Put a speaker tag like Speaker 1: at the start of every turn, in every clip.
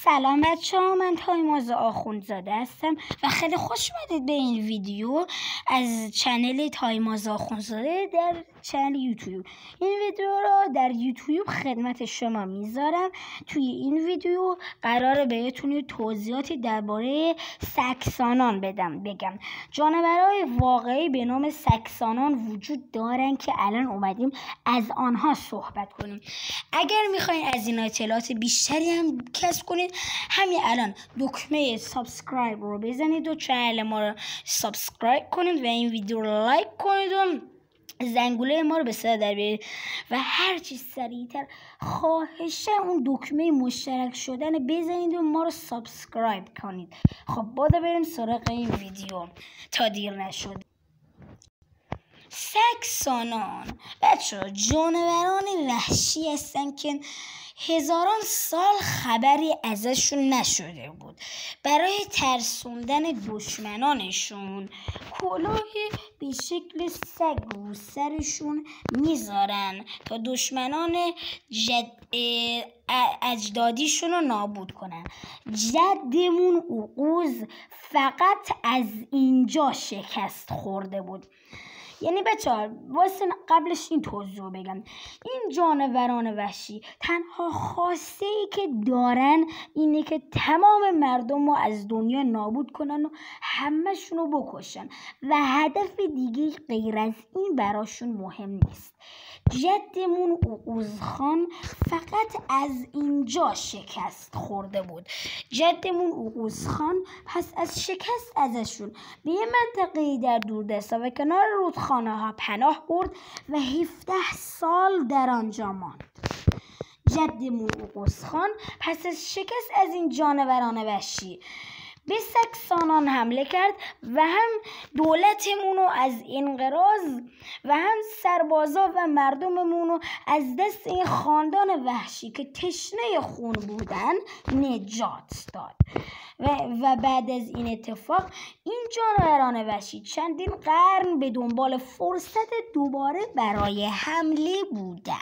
Speaker 1: سلام بچه‌ها، من تایماز آخوندزاده هستم و خیلی خوش اومدید به این ویدیو از چنل تایماز آخوندزاده در چنل یوتیوب. این ویدیو رو در یوتیوب خدمت شما میذارم. توی این ویدیو قراره بهتون توضیحاتی درباره سکسانان بگم. جانورهای واقعی به نام سکسانان وجود دارن که الان اومدیم از آنها صحبت کنیم. اگر میخواین از این اطلاعات بیشتری هم کسب کنید، همین الان دکمه سابسکرایب رو بزنید و چنل ما رو سابسکرایب کنید و این ویدیو رو لایک کنید و زنگوله ما رو به صدا در بیارید و هرچی سریعتر خواهشه اون دکمه مشترک شدن بزنید و ما رو سابسکرایب کنید. خب باید بریم سراغ این ویدیو تا دیر نشد. سکسانان بچه‌ها جانوران وحشی هستن که هزاران سال خبری ازشون نشده بود. برای ترسوندن دشمنانشون کلاهی به شکل سگ رو سرشون میذارن تا دشمنان اجدادیشون رو نابود کنن. جدمون اوغوز فقط از اینجا شکست خورده بود. یعنی بچه‌ها واسه قبلش این توضیح بگم، این جانوران وحشی تنها خواسته ای که دارن اینه که تمام مردم رو از دنیا نابود کنن و همه‌شون رو بکشن و هدف دیگه غیر از این براشون مهم نیست. جدمون اوغوزخان فقط از اینجا شکست خورده بود. جدمون اوغوزخان پس از شکست ازشون به یه منطقه در دوردستا و کنار رودخانه ها پناه برد و 17 سال در آنجا ماند. جدمون اوغوزخان پس از شکست از این جانوران وحشی به سکسانان حمله کرد و هم دولتمون رو از انقراض و هم سربازا و مردممون رو از دست این خاندان وحشی که تشنه خون بودن نجات داد. و بعد از این اتفاق این جانوران وحشی چندین قرن به دنبال فرصت دوباره برای حمله بودن.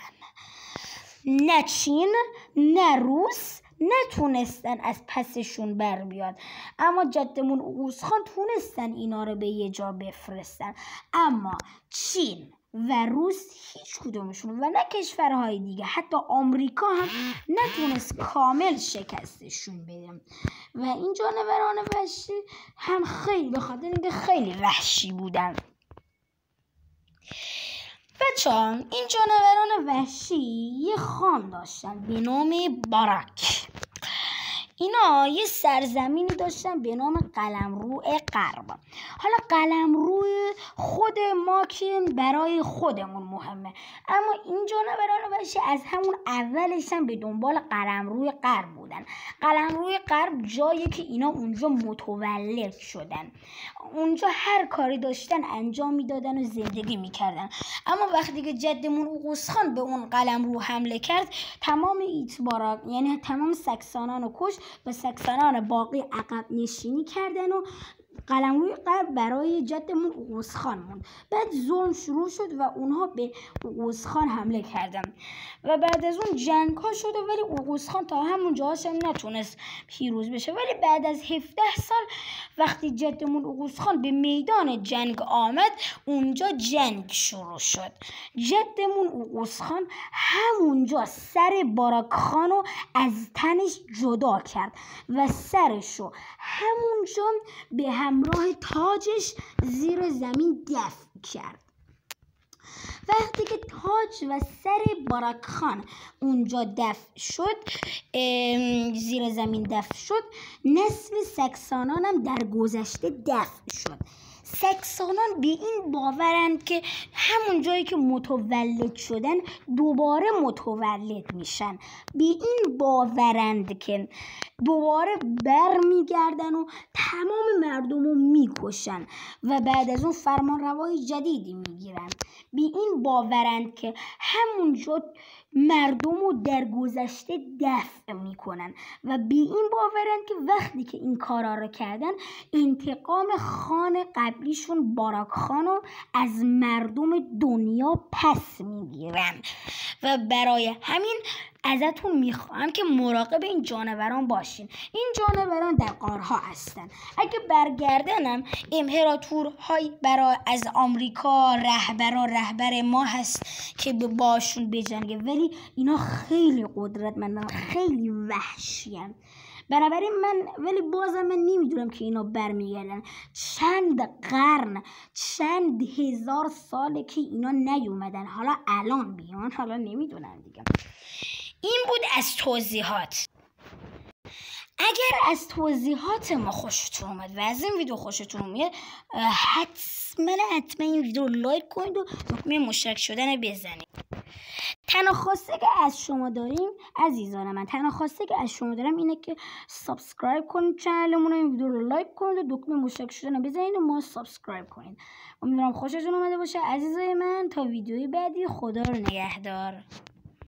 Speaker 1: نه چین نه روس نتونستن از پسشون بر بیاد، اما جدمون اوغوزخان تونستن اینا رو به یه جا بفرستن. اما چین و روس هیچ کدومشون و نه کشورهای دیگه حتی آمریکا هم نتونست کامل شکستشون بده و این جانوران وحشی هم خیلی به خاطر اینکه خیلی وحشی بودن. بچه‌ها این جانوران وحشی یه خان داشتن به نام باراک. اینا یه سرزمینی داشتن به نام قلمرو غرب. حالا قلمرو خود ما که برای خودمون مهمه، اما این جانوران وحشی از همون اولش هم به دنبال قلمرو غرب بودن. قلمرو غرب جایی که اینا اونجا متولد شدن، اونجا هر کاری داشتن انجام میدادن و زندگی میکردن. اما وقتی که جدمون اوغوزخان به اون قلمرو حمله کرد، تمام ایتبارا یعنی تمام سکسانان رو کشت و سکسانان باقی عقب نشینی کردن و قلمروی غرب برای جدمون اوغوزخان موند. بعد ظلم شروع شد و اونها به اوغوزخان حمله کردن و بعد از اون جنگ ها شد ولی اوغوزخان تا همون جاهاش هم نتونست پیروز بشه. ولی بعد از 17 سال وقتی جدمون اوغوزخان به میدان جنگ آمد، اونجا جنگ شروع شد. جدمون اوغوزخان همونجا سر باراک خان رو از تنش جدا کرد و سرشو همونجا به همراه تاجش زیر زمین دفن کرد. وقتی که تاج و سر باراک خان اونجا دفن شد، زیر زمین دفن شد، نسل سکسانان هم در گذشته دفن شد. سکسانان به این باورند که همون جایی که متولد شدن دوباره متولد میشن. به این باورند که دوباره بر میگردن و تمام مردم رو میکشن و بعد از اون فرمان روای جدیدی میگیرن. بی این باورند که همونجا مردم رو در گذشته دفع میکنن و بی این باورند که وقتی که این کارا رو کردن انتقام خان قبلیشون باراک خان رو از مردم دنیا پس میگیرن و برای همین ازتون میخوام که مراقب این جانوران باشین. این جانوران در غارها هستن. اگه برگردنم امپراتورهای برای از آمریکا رهبر ما هست که باشون بجنگه، ولی اینا خیلی قدرتمندن، خیلی وحشیان. بنابراین ولی بازم من نمیدونم که اینا برمیگردن. چند قرن، چند هزار ساله که اینا نیومدن، حالا الان بیان، حالا نمیدونم دیگه. این بود از توضیحات. اگر از توضیحات ما خوشتون اومد و از این ویدیو خوشتون اومد، حتما این ویدیو رو لایک کنید و دکمه مشترک شدن بزنید. تنها خواسته که از شما داریم عزیزان من، اینه که سابسکرایب کنید چنلمون، این ویدیو رو لایک کنید و دکمه مشترک شدن بزنید و ما سابسکرایب کنید. امیدوارم خوشتون اومده باشه عزیزای من. تا ویدیوی بعدی، خدا رو نگهدار.